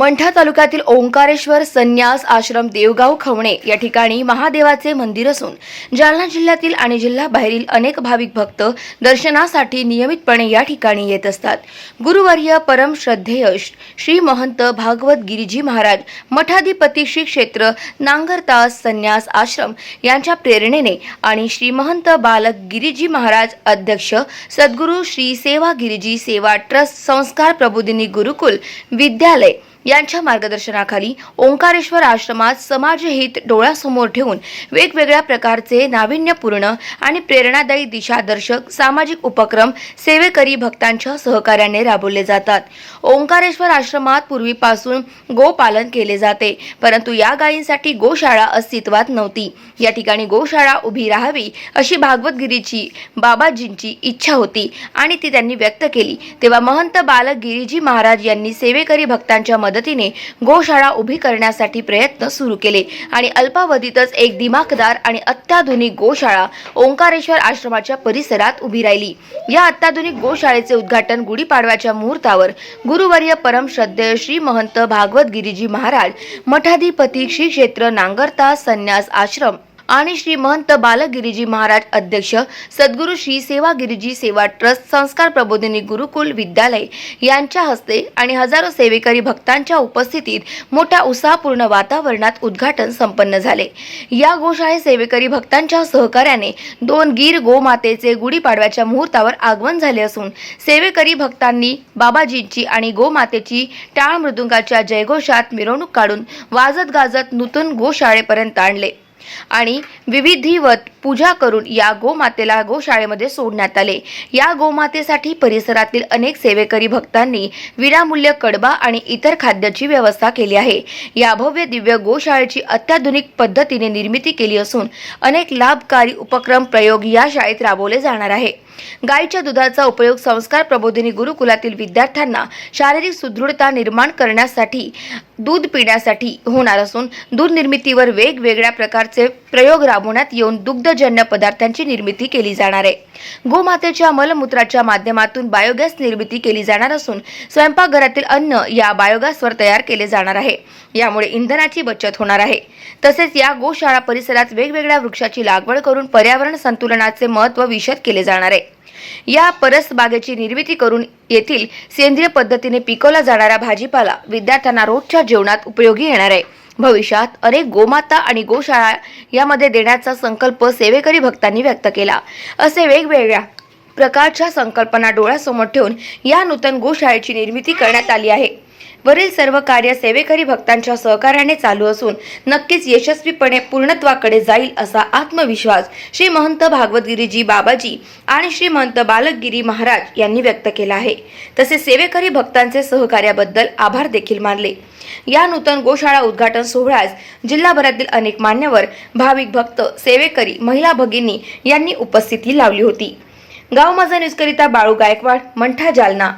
मंठा तालुक्यातील ओंकारेश्वर संन्यास आश्रम देवगाव खवणे या ठिकाणी महादेवाचे मंदिर असून जालना जिल्ह्यातील आणि जिल्ह्याबाहेरील अनेक भाविक भक्त दर्शनासाठी नियमितपणे या ठिकाणी येत असतात। गुरुवर्य परम श्रद्धेय श्री महंत भागवत गिरीजी महाराज मठाधिपती श्री क्षेत्र नांगरतास संन्यास आश्रम यांच्या प्रेरणेने आणि श्री महंत बालक गिरीजी महाराज अध्यक्ष सद्गुरु श्री सेवा गिरीजी सेवा ट्रस्ट संस्कार प्रबोधिनी गुरुकुल विद्यालय यांच्या मार्गदर्शनाखाली ओंकारेश्वर आश्रमात समाजहित डोळ्यासमोर ठेवून वेगवेगळ्या प्रकारचे नाविन्यपूर्ण आणि प्रेरणादायी दिशादर्शक सामाजिक उपक्रम सेवेकरी भक्तांच्या सहकार्याने राबवले जातात। ओंकारेश्वर आश्रमात पूर्वीपासून गोपालन केले जाते, परंतु या गायींसाठी गोशाळा अस्तित्वात नव्हती। या ठिकाणी गोशाळा उभी राहावी अशी भागवतगिरीची बाबाजींची इच्छा होती आणि ती त्यांनी व्यक्त केली। तेव्हा महंत बालक गिरीजी महाराज यांनी सेवेकरी भक्तांच्या मदतीने गोशाळा उभी करण्यासाठी प्रयत्न सुरू केले आणि अल्पावधीतच एक दिमाखदार आणि अत्याधुनिक गोशाळा ओंकारेश्वर आश्रमाच्या परिसरात उभी राहिली। या अत्याधुनिक गोशाळेचे उद्घाटन गुढीपाडव्याच्या मुहूर्तावर गुरुवर्य परम श्रद्धेय श्री महंत भागवत गिरीजी महाराज मठाधिपती श्री क्षेत्र नांगरतास संन्यास आश्रम आणि श्री महंत बालक गिरीजी महाराज अध्यक्ष सद्गुरु श्री सेवा गिरीजी सेवा ट्रस्ट संस्कार प्रबोधिनी गुरुकुल विद्यालय यांच्या हस्ते आणि हजारो सेवेकरी भक्तांच्या उपस्थितीत मोठ्या उत्साहपूर्ण वातावरणात उद्घाटन संपन्न झाले। या गोशाळे सेवेकरी भक्तांच्या सहकार्याने 2 गीर गोमातेचे गुढीपाडव्याच्या मुहूर्तावर आगमन झाले असून सेवेकरी भक्तांनी बाबाजींची आणि गोमातेची टाळ मृदुंगाच्या जयघोषात मिरवणूक काढून वाजत गाजत नूतन गोशाळेपर्यंत आणले आणि विधिवत पूजा करून या गोमातेला गोशाळेमध्ये सोडण्यात आले। या गोमातेसाठी परिसरातील अनेक सेवेकरी भक्तांनी विनामूल्य कडबा आणि इतर खाद्याची व्यवस्था केली आहे। या भव्य दिव्य गोशाळेची अत्याधुनिक पद्धतीने निर्मिती केली असून अनेक लाभकारी उपक्रम प्रयोग या शाळेत राबवले जाणार आहे। गायीच्या दुधाचा उपयोग संस्कार प्रबोधिनी गुरुकुलातील विद्यार्थ्यांना शारीरिक सुदृढता निर्माण करण्यासाठी दूध पिण्यासाठी होणार असून दूध निर्मितीवर वेगवेगळ्या प्रकारचे प्रयोग राबवण्यात येऊन दुग्धजन्य पदार्थांची निर्मिती केली जाणार आहे। गोमातेच्या मलमूत्राच्या माध्यमातून बायोगॅस निर्मिती केली जाणार असून स्वयंपाकघरातील अन्न या बायोगॅसवर तयार केले जाणार आहे। यामुळे इंधनाची बचत होणार आहे। तसेच या गोशाळा परिसरात वेगवेगळ्या वृक्षाची लागवड करून पर्यावरण संतुलनाचे महत्त्व विशद केले जाणार आहे। या परसबागेची निर्मिती करून येथील सेंद्रिय पद्धतीने पिकवला जाणारा भाजीपाला विद्यार्थ्यांना रोजच्या जेवणात उपयोगी येणार आहे। भविष्यात अनेक गोमाता आणि गोशाळा यामध्ये देण्याचा संकल्प सेवेकरी भक्तांनी व्यक्त केला। असे वेगवेगळ्या प्रकारच्या संकल्पना डोळ्यासमोर ठेवून या नूतन गोशाळेची निर्मिती करण्यात आली आहे। वरील सर्व कार्य सेवेकरी भक्तांच्या सहकार्याने चालू असून नक्कीच यशस्वीपणे पूर्णत्वाकडे जाईल असा आत्मविश्वास श्री महंत भागवत गिरीजी बाबाजी आणि श्री महंत बालक गिरी महाराज यांनी व्यक्त केला आहे। तसेच सेवेकरी भक्तांचे सहकार्याबद्दल आभार देखील मानले। या नूतन गोशाळा उद्घाटन सोहळ्यास जिल्हाभरातील अनेक मान्यवर भाविक भक्त सेवेकरी महिला भगिनी यांनी उपस्थिती लावली होती। गाव माझा न्यूजकरिता बाळू गायकवाड, मंठा, जालना।